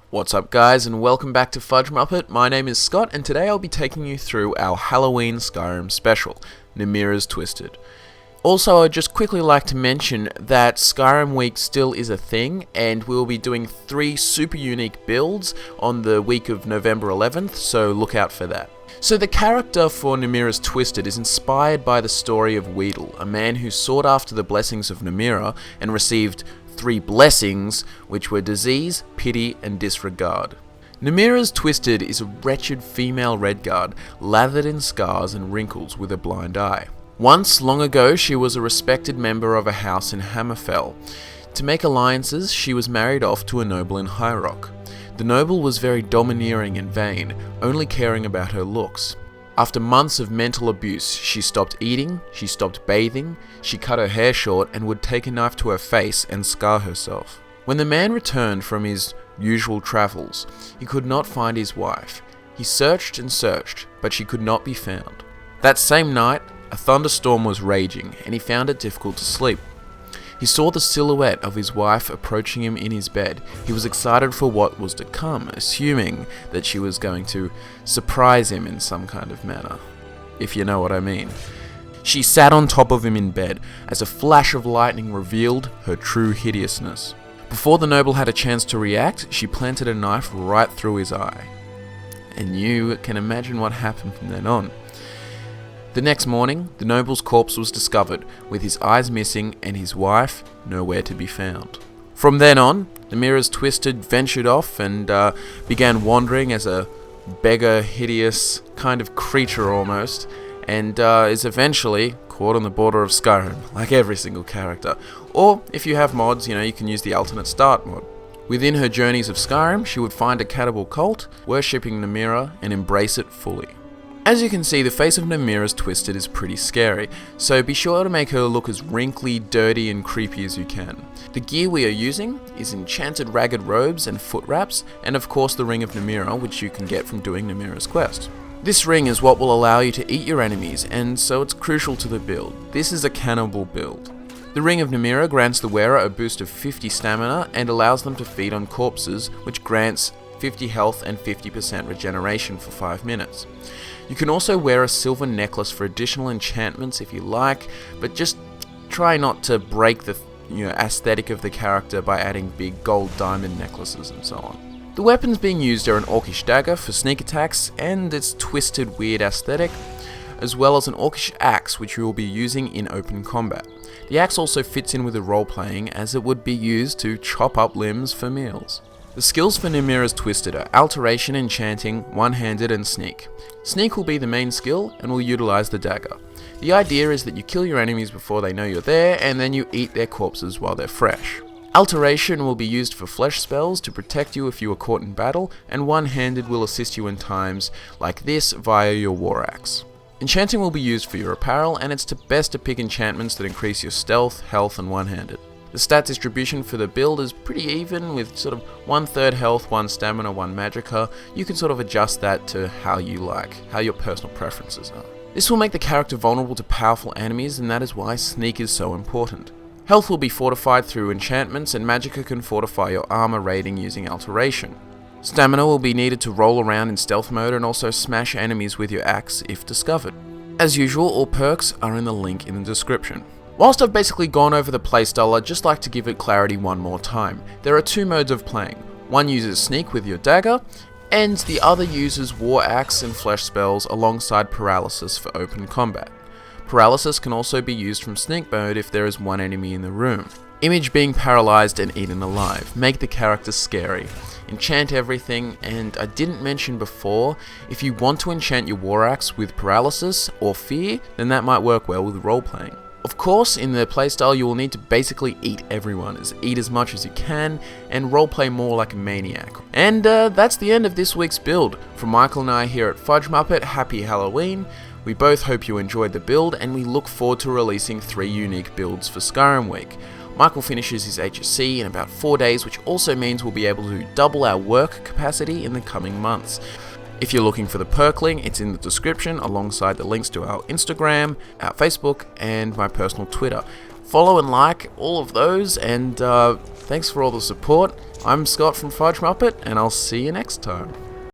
What's up guys, and welcome back to FudgeMuppet. My name is Scott, and today I'll be taking you through our Halloween Skyrim special, Namira's Twisted. Also, I'd just quickly like to mention that Skyrim Week still is a thing, and we'll be doing 3 super unique builds on the week of November 11th, so look out for that. So the character for Namira's Twisted is inspired by the story of Weedle, a man who sought after the blessings of Namira and received 3 blessings, which were disease, pity, and disregard. Namira's Twisted is a wretched female redguard, lathered in scars and wrinkles with a blind eye. Once, long ago, she was a respected member of a house in Hammerfell. To make alliances, she was married off to a noble in High Rock. The noble was very domineering and vain, only caring about her looks. After months of mental abuse, she stopped eating, she stopped bathing, she cut her hair short and would take a knife to her face and scar herself. When the man returned from his usual travels, he could not find his wife. He searched and searched, but she could not be found. That same night, a thunderstorm was raging, and he found it difficult to sleep. He saw the silhouette of his wife approaching him in his bed. He was excited for what was to come, assuming that she was going to surprise him in some kind of manner, if you know what I mean. She sat on top of him in bed as a flash of lightning revealed her true hideousness. Before the noble had a chance to react, she planted a knife right through his eye. And you can imagine what happened from then on. The next morning, the noble's corpse was discovered, with his eyes missing and his wife nowhere to be found. From then on, Namira's Twisted ventured off and began wandering as a beggar, hideous kind of creature almost, and is eventually caught on the border of Skyrim, like every single character. Or, if you have mods, you can use the alternate start mod. Within her journeys of Skyrim, she would find a cannibal cult, worshipping Namira, and embrace it fully. As you can see, the face of Namira's Twisted is pretty scary, so be sure to make her look as wrinkly, dirty, and creepy as you can. The gear we are using is enchanted ragged robes and foot wraps, and of course the Ring of Namira, which you can get from doing Namira's quest. This ring is what will allow you to eat your enemies, and so it's crucial to the build. This is a cannibal build. The Ring of Namira grants the wearer a boost of 50 stamina and allows them to feed on corpses, which grants 50 health and 50% regeneration for 5 minutes. You can also wear a silver necklace for additional enchantments if you like, but just try not to break the aesthetic of the character by adding big gold diamond necklaces and so on. The weapons being used are an orcish dagger for sneak attacks and its twisted weird aesthetic, as well as an orcish axe which you will be using in open combat. The axe also fits in with the role-playing as it would be used to chop up limbs for meals. The skills for Namira's Twisted are Alteration, Enchanting, One-Handed, and Sneak. Sneak will be the main skill and will utilize the dagger. The idea is that you kill your enemies before they know you're there, and then you eat their corpses while they're fresh. Alteration will be used for flesh spells to protect you if you are caught in battle, and One-Handed will assist you in times like this via your war axe. Enchanting will be used for your apparel, and it's best to pick enchantments that increase your stealth, health, and one-handed. The stat distribution for the build is pretty even, with sort of 1/3 health, 1 stamina, 1 magicka. You can sort of adjust that to how you like, how your personal preferences are. This will make the character vulnerable to powerful enemies, and that is why Sneak is so important. Health will be fortified through enchantments, and magicka can fortify your armor rating using Alteration. Stamina will be needed to roll around in stealth mode and also smash enemies with your axe if discovered. As usual, all perks are in the link in the description. Whilst I've basically gone over the playstyle, I'd just like to give it clarity one more time. There are 2 modes of playing. One uses Sneak with your dagger, and the other uses War Axe and Flesh spells alongside Paralysis for open combat. Paralysis can also be used from Sneak mode if there is 1 enemy in the room. Image being paralyzed and eaten alive. Make the character scary. Enchant everything, and I didn't mention before, if you want to enchant your War Axe with Paralysis or Fear, then that might work well with role-playing. Of course, in the playstyle you will need to basically eat everyone, eat as much as you can, and roleplay more like a maniac. And that's the end of this week's build. From Michael and I here at FudgeMuppet, happy Halloween. We both hope you enjoyed the build, and we look forward to releasing 3 unique builds for Skyrim Week. Michael finishes his HSC in about 4 days, which also means we'll be able to double our work capacity in the coming months. If you're looking for the perk link, it's in the description alongside the links to our Instagram, our Facebook, and my personal Twitter. follow and like all of those, and thanks for all the support. I'm Scott from FudgeMuppet, and I'll see you next time.